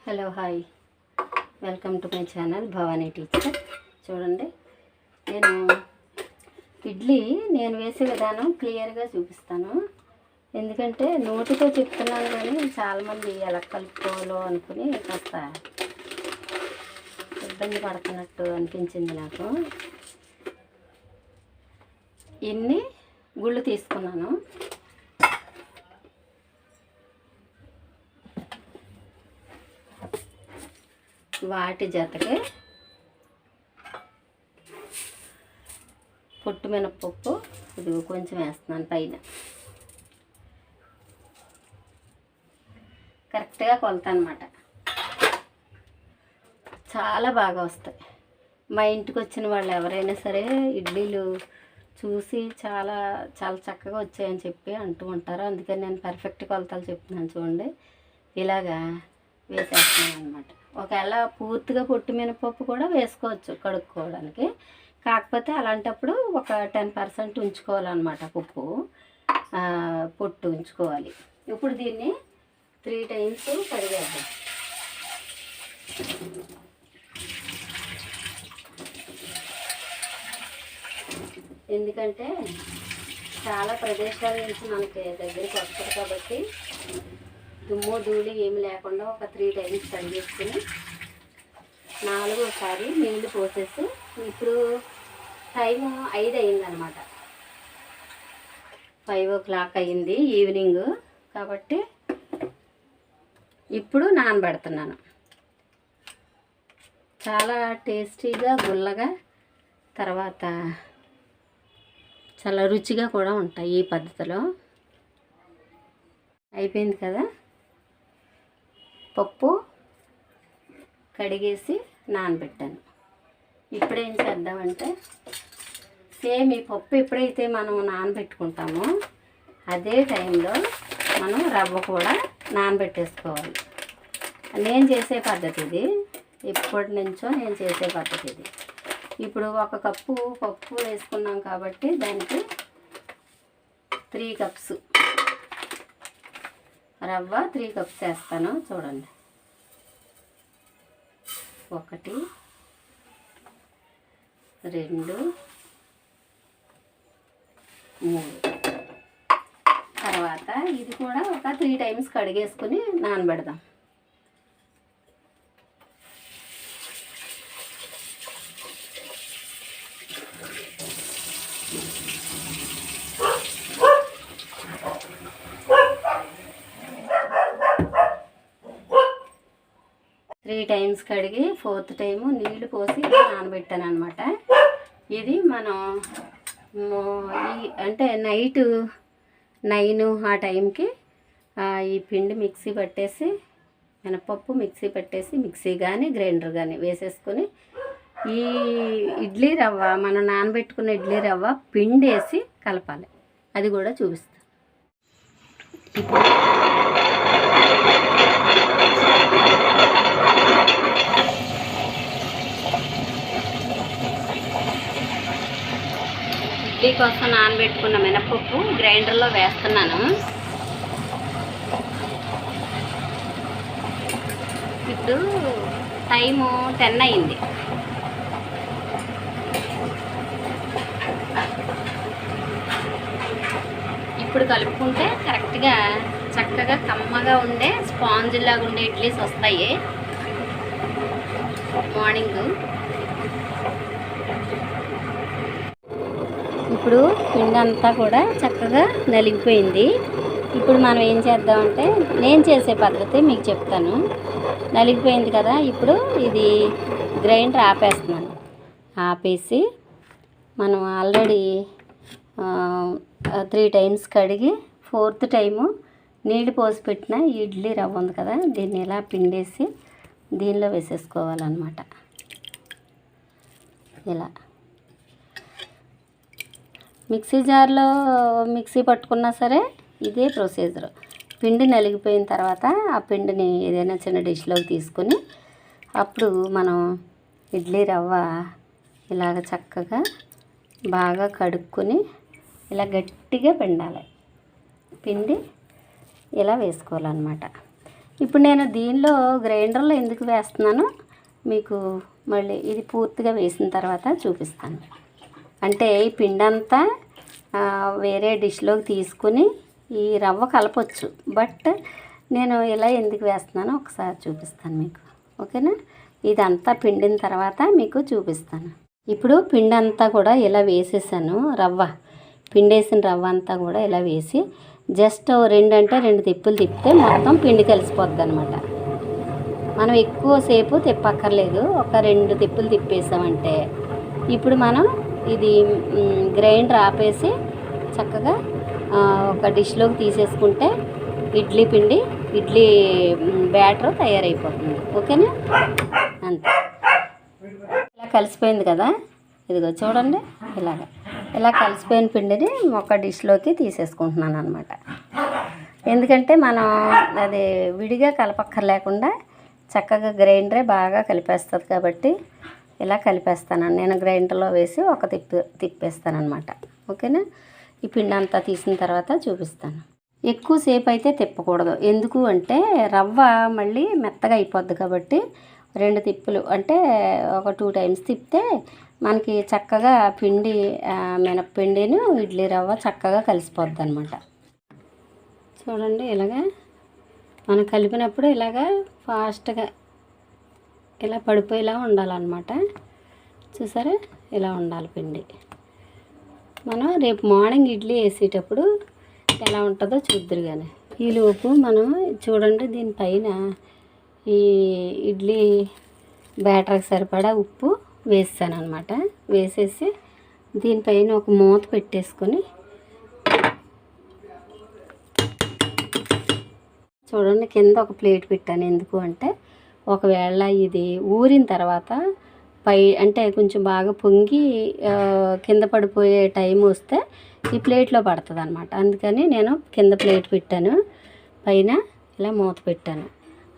Hello hi welcome to my channel Bhavani teacher. చూడండి, ఇడ్లీ నేను వేసే విధానం క్లియర్గా చూపిస్తాను. ఎందుకంటే నోటితో చెప్తున్నాను కానీ చాలామంది ఎలా కలుపుకోవాలో అనుకుని కాస్త ఇబ్బంది పడుతున్నట్టు అనిపించింది నాకు. ఇన్ని గుళ్ళు తీసుకున్నాను. వాటి జతకి పొట్టు మినపప్పు ఇది కొంచెం వేస్తున్నాను పైన. కరెక్ట్గా కొలత అన్నమాట. చాలా బాగా వస్తాయి. మా ఇంటికి వచ్చిన వాళ్ళు ఎవరైనా సరే ఇడ్లీలు చూసి చాలా చాలా చక్కగా వచ్చాయని చెప్పి అంటూ ఉంటారు. అందుకని నేను పర్ఫెక్ట్ కొలతలు చెప్తున్నాను. చూడండి, ఇలాగా వేసేస్తున్నాను అనమాట. ఒకవేళ పూర్తిగా పొట్టు మినపప్పు కూడా వేసుకోవచ్చు కడుక్కోవడానికి. కాకపోతే అలాంటప్పుడు ఒక 10% ఉంచుకోవాలన్నమాట. పొట్టు ఉంచుకోవాలి. ఇప్పుడు దీన్ని 3 times కడిగేద్దాం. ఎందుకంటే చాలా ప్రదేశాల నుంచి మనకి దగ్గరికి వస్తుంది కాబట్టి దుమ్ము ధూళి ఏమి లేకుండా ఒక 3 times కడిగేసుకుని 4వసారి నీళ్లు పోసేసి, ఇప్పుడు టైము 5 అయిందనమాట. 5 o'clock అయింది ఈవినింగ్. కాబట్టి ఇప్పుడు నానబెడుతున్నాను. చాలా టేస్టీగా గుల్లగా తర్వాత చాలా రుచిగా కూడా ఉంటాయి ఈ పద్ధతిలో. అయిపోయింది కదా. పప్పు కడిగేసి నానబెట్టాను. ఇప్పుడేం చేద్దామంటే సేమ్ ఈ పప్పు ఎప్పుడైతే మనం నానబెట్టుకుంటామో అదే టైంలో మనం రవ్వ కూడా నానబెట్టేసుకోవాలి. నేను చేసే పద్ధతి ఇది. ఎప్పటి నుంచో నేను చేసే పద్ధతి ఇది. ఇప్పుడు 1 కప్పు పప్పు వేసుకున్నాం కాబట్టి దానికి 3 cups రవ్వ, 3 cups వేస్తాను. చూడండి, 1 2 3. తర్వాత ఇది కూడా ఒక 3 times కడిగేసుకుని నానబెడదాం. త్రీ టైమ్స్ కడిగి 4th time నీళ్లు పోసి నానబెట్టాను అనమాట. ఇది మనం అంటే నైట్ 9 ఆ టైంకి ఈ పిండి మిక్సీ పట్టేసి మినపప్పు మిక్సీ పట్టేసి మిక్సీ కానీ గ్రైండర్ కానీ వేసేసుకొని ఈ ఇడ్లీ రవ్వ మనం నానబెట్టుకున్న ఇడ్లీ రవ్వ పిండి వేసి కలపాలి. అది కూడా చూపిస్తాను. ఇప్పుడు ఇడ్లీ కోసం నానబెట్టుకున్న మినపప్పు గ్రైండర్లో వేస్తున్నాను. ఇప్పుడు టైము 10 అయింది. ఇప్పుడు కలుపుకుంటే కరెక్ట్గా చక్కగా కమ్మగా ఉండే స్పాంజ్ లాగా ఉండే ఇడ్లీస్ వస్తాయి. మార్నింగ్ ఇప్పుడు పిండి అంతా కూడా చక్కగా నలిగిపోయింది. ఇప్పుడు మనం ఏం చేద్దామంటే నేను చేసే పద్ధతి మీకు చెప్తాను. నలిగిపోయింది కదా, ఇప్పుడు ఇది గ్రైండర్ ఆపేస్తున్నాను. ఆపేసి మనం ఆల్రెడీ 3 times కడిగి 4th time నీళ్ళు పోసి పెట్టిన ఇడ్లీ రవ్వ ఉంది కదా, దీన్ని ఇలా పిండేసి దీనిలో వేసేసుకోవాలన్నమాట. ఇలా మిక్సీ జార్లో మిక్సీ పట్టుకున్నా సరే ఇదే ప్రొసీజర్. పిండి నలిగిపోయిన తర్వాత ఆ పిండిని ఏదైనా చిన్న డిష్లోకి తీసుకొని అప్పుడు మనం ఇడ్లీ రవ్వ ఇలాగ చక్కగా బాగా కడుక్కొని ఇలా గట్టిగా పిండాలి. పిండి ఇలా వేసుకోవాలన్నమాట. ఇప్పుడు నేను దీనిలో గ్రైండర్లో ఎందుకు వేస్తున్నానో మీకు మళ్ళీ ఇది పూర్తిగా వేసిన తర్వాత చూపిస్తాను. అంటే ఈ పిండి అంతా వేరే డిష్లోకి తీసుకుని ఈ రవ్వ కలపొచ్చు, బట్ నేను ఇలా ఎందుకు వేస్తున్నానో ఒకసారి చూపిస్తాను మీకు. ఓకేనా? ఇదంతా పిండిన తర్వాత మీకు చూపిస్తాను. ఇప్పుడు పిండి అంతా కూడా ఇలా వేసేసాను. పిండేసిన రవ్వ అంతా కూడా ఇలా వేసి జస్ట్ 2 తిప్పులు తిప్పితే మొత్తం పిండి కలిసిపోద్ది అనమాట. మనం ఎక్కువసేపు తిప్పక్కర్లేదు. ఒక 2 తిప్పులు తిప్పేసామంటే ఇప్పుడు మనం ఇది గ్రైండర్ ఆపేసి చక్కగా ఒక డిష్లోకి తీసేసుకుంటే ఇడ్లీ బ్యాటర్ తయారైపోతుంది. ఓకేనా? అంతే. ఇలా కలిసిపోయింది కదా, ఇదిగో చూడండి. ఇలా కలిసిపోయిన పిండిని ఒక డిష్లోకి తీసేసుకుంటున్నాను అనమాట. ఎందుకంటే మనం అది విడిగా కలపక్కర్లేకుండా చక్కగా గ్రైండరే బాగా కలిపేస్తుంది కాబట్టి ఇలా కలిపేస్తాను. నేను గ్రైండర్లో వేసి ఒక తిప్పేస్తాను అనమాట. ఓకేనా? ఈ పిండి అంతా తీసిన తర్వాత చూపిస్తాను. ఎక్కువసేపు అయితే తిప్పకూడదు. ఎందుకు అంటే రవ్వ మళ్ళీ మెత్తగా అయిపోద్ది కాబట్టి 2 తిప్పులు అంటే ఒక 2 టైమ్స్ తిప్పితే మనకి చక్కగా మినప్పిండిని ఇడ్లీ రవ్వ చక్కగా కలిసిపోద్ది అనమాట. చూడండి, ఇలాగా మనం కలిపినప్పుడు ఇలాగా ఫాస్ట్గా ఇలా పడిపోయేలా ఉండాలన్నమాట. చూసారా? ఇలా ఉండాలి పిండి. మనం రేపు మార్నింగ్ ఇడ్లీ వేసేటప్పుడు ఎలా ఉంటుందో చూద్దరు. కానీ ఈలోపు మనం చూడండి, దీనిపైన ఈ ఇడ్లీ బ్యాటర్కి సరిపడా ఉప్పు వేసాను అనమాట. వేసేసి దీనిపైన ఒక మూత పెట్టేసుకొని చూడండి, కింద ఒక ప్లేట్ పెట్టాను. ఎందుకు అంటే ఒకవేళ ఇది ఊరిన తర్వాత అంటే కొంచెం బాగా పొంగి కింద పడిపోయే టైం వస్తే ఈ ప్లేట్లో పడుతుంది అనమాట. అందుకని నేను కింద ప్లేట్ పెట్టాను, పైన ఇలా మూత పెట్టాను.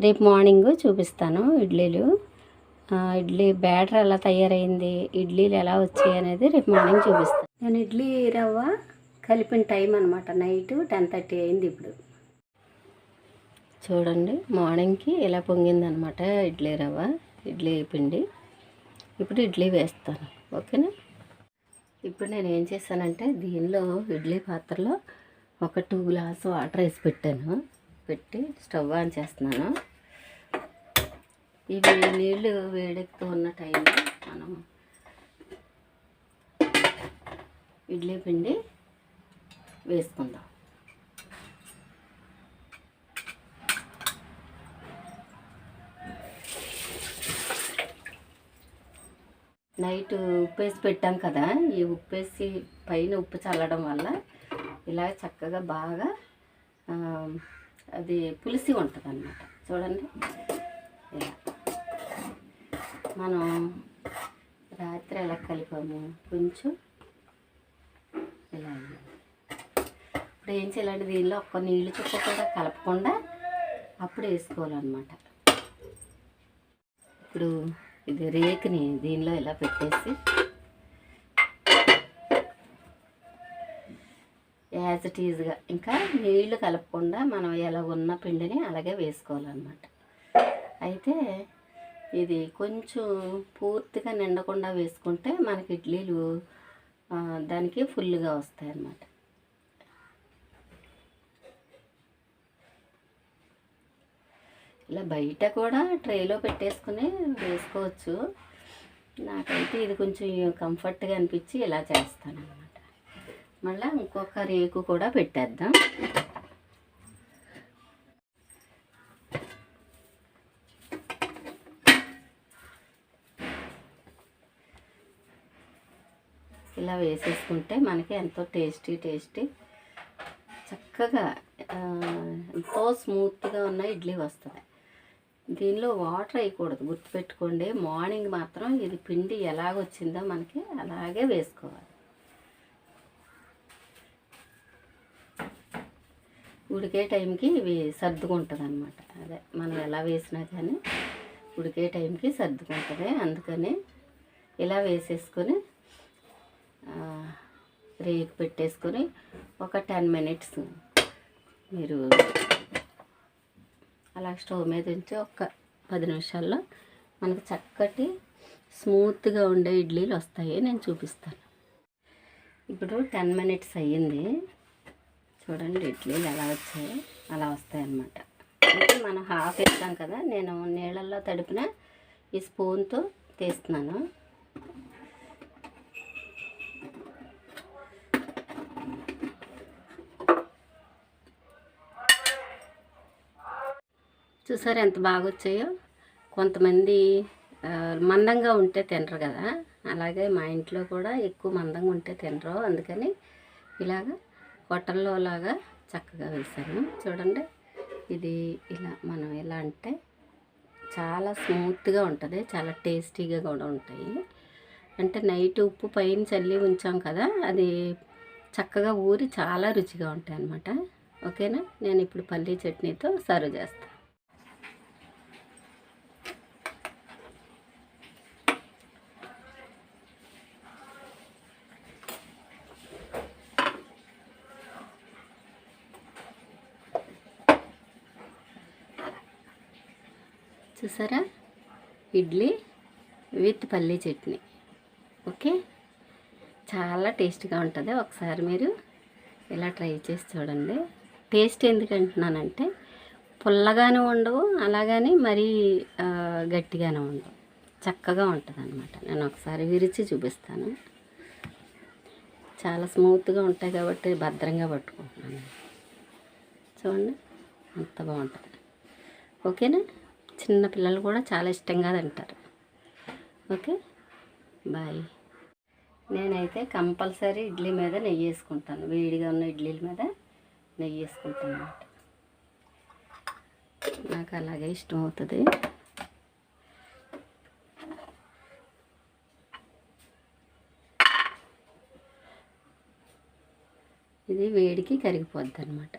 రేపు మార్నింగ్ చూపిస్తాను ఇడ్లీ బ్యాటర్ ఎలా తయారైంది, ఇడ్లీలు ఎలా వచ్చాయి అనేది రేపు మార్నింగ్ చూపిస్తాను. నేను ఇడ్లీ రవ్వ కలిపిన టైం అనమాట నైట్ 10:30 అయింది. ఇప్పుడు చూడండి, మార్నింగ్కి ఇలా పొంగిందనమాట ఇడ్లీ పిండి. ఇప్పుడు ఇడ్లీ వేస్తాను. ఓకేనా? ఇప్పుడు నేను ఏం చేశానంటే దీనిలో ఇడ్లీ పాత్రలో ఒక 2 గ్లాసు వాటర్ వేసి పెట్టి స్టవ్ ఆన్ చేస్తున్నాను. ఇవి నీళ్ళు వేడెక్కుతూ ఉన్న టైంలో మనం ఇడ్లీ పిండి వేసుకుందాం. నైట్ ఉప్పేసి పెట్టాం కదా, ఈ ఉప్పేసి పైన ఉప్పు చల్లడం వల్ల ఇలా చక్కగా బాగా అది పులిసి ఉంటుంది అన్నమాట. చూడండి, ఇలా మనం రాత్రి ఎలా కలిపాము కొంచెం ఇలా. ఇప్పుడు ఏం చేయాలంటే దీనిలో ఒక్క నీళ్ళు చుక్క కూడా కలపకుండా అప్పుడు వేసుకోవాలన్నమాట. ఇప్పుడు ఇది రేకుని దీనిలో ఇలా పెట్టేసి యాజ్ ఇట్ ఈజ్గా ఇంకా నీళ్లు కలపకుండా మనం ఎలా ఉన్న పిండిని అలాగే వేసుకోవాలన్నమాట. అయితే ఇది కొంచెం పూర్తిగా నిండకుండా వేసుకుంటే మనకి ఇడ్లీలు దానికి ఫుల్గా వస్తాయి అన్నమాట. ఇలా బయట కూడా ట్రేలో పెట్టేసుకుని వేసుకోవచ్చు. నాకైతే ఇది కొంచెం కంఫర్ట్గా అనిపించి ఇలా చేస్తాను అన్నమాట. మళ్ళీ ఇంకొక రేకు కూడా పెట్టేద్దాం. ఇలా వేసేసుకుంటే మనకి ఎంతో టేస్టీ చక్కగా ఎంతో స్మూత్గా ఉన్న ఇడ్లీ వస్తుంది. దీనిలో వాటర్ వేయకూడదు, గుర్తుపెట్టుకోండి. మార్నింగ్ మాత్రం ఇది పిండి ఎలాగొచ్చిందో మనకి అలాగే వేసుకోవాలి. ఉడికే టైంకి ఇవి సర్దుకుంటుంది అన్నమాట. అదే మనం ఎలా వేసినా కానీ ఉడికే టైంకి సర్దుకుంటుంది. అందుకని ఇలా వేసేసుకొని రేకు పెట్టేసుకొని ఒక 10 minutes మీరు అలా స్టవ్ మీద ఉంచి ఒక 10 నిమిషాల్లో మనకు చక్కటి స్మూత్గా ఉండే ఇడ్లీలు వస్తాయి. నేను చూపిస్తాను. ఇప్పుడు 10 మినిట్స్ అయ్యింది. చూడండి ఇడ్లీలు ఎలా వచ్చాయో అలా వస్తాయి అన్నమాట. అంటే మనం హాఫ్ వేస్తాం కదా, నేను నీళ్ళల్లో తడిపిన ఈ స్పూన్తో తీస్తున్నాను. చూసారా ఎంత బాగా వచ్చాయో. కొంతమంది మందంగా ఉంటే తినరు కదా, అలాగే మా ఇంట్లో కూడా ఎక్కువ మందంగా ఉంటే తినరు. అందుకని ఇలాగ హోటల్లో లాగా చక్కగా వేసాను. చూడండి ఇది ఇలా మనం ఎలా అంటే చాలా స్మూత్గా ఉంటుంది, చాలా టేస్టీగా కూడా ఉంటాయి. అంటే నైట్ ఉప్పు పైన చల్లి ఉంచాం కదా, అది చక్కగా ఊరి చాలా రుచిగా ఉంటాయి అన్నమాట. ఓకేనా, నేను ఇప్పుడు పల్లీ చట్నీతో సర్వ్ చేస్తాను. చూసారా ఇడ్లీ విత్ పల్లీ చట్నీ. ఓకే, చాలా టేస్ట్గా ఉంటుంది. ఒకసారి మీరు ఇలా ట్రై చేసి చూడండి. టేస్ట్ ఎందుకంటున్నానంటే పుల్లగానే ఉండవు, అలాగని మరీ గట్టిగానే ఉండవు, చక్కగా ఉంటుంది అన్నమాట. నేను ఒకసారి విరిచి చూపిస్తాను. చాలా స్మూత్గా ఉంటాయి కాబట్టి భద్రంగా పట్టుకుంటున్నాను. చూడండి అంత బాగుంటుంది. ఓకేనా, చిన్న పిల్లలు కూడా చాలా ఇష్టంగా తింటారు. Okay, bye. నేనైతే కంపల్సరీ ఇడ్లీ మీద నెయ్యి వేసుకుంటాను. వేడిగా ఉన్న ఇడ్లీల మీద నెయ్యి వేసుకుంటాను అన్నమాట. నాకు అలాగే ఇష్టం అవుతుంది. ఇది వేడికి కరిగిపోద్ది అన్నమాట.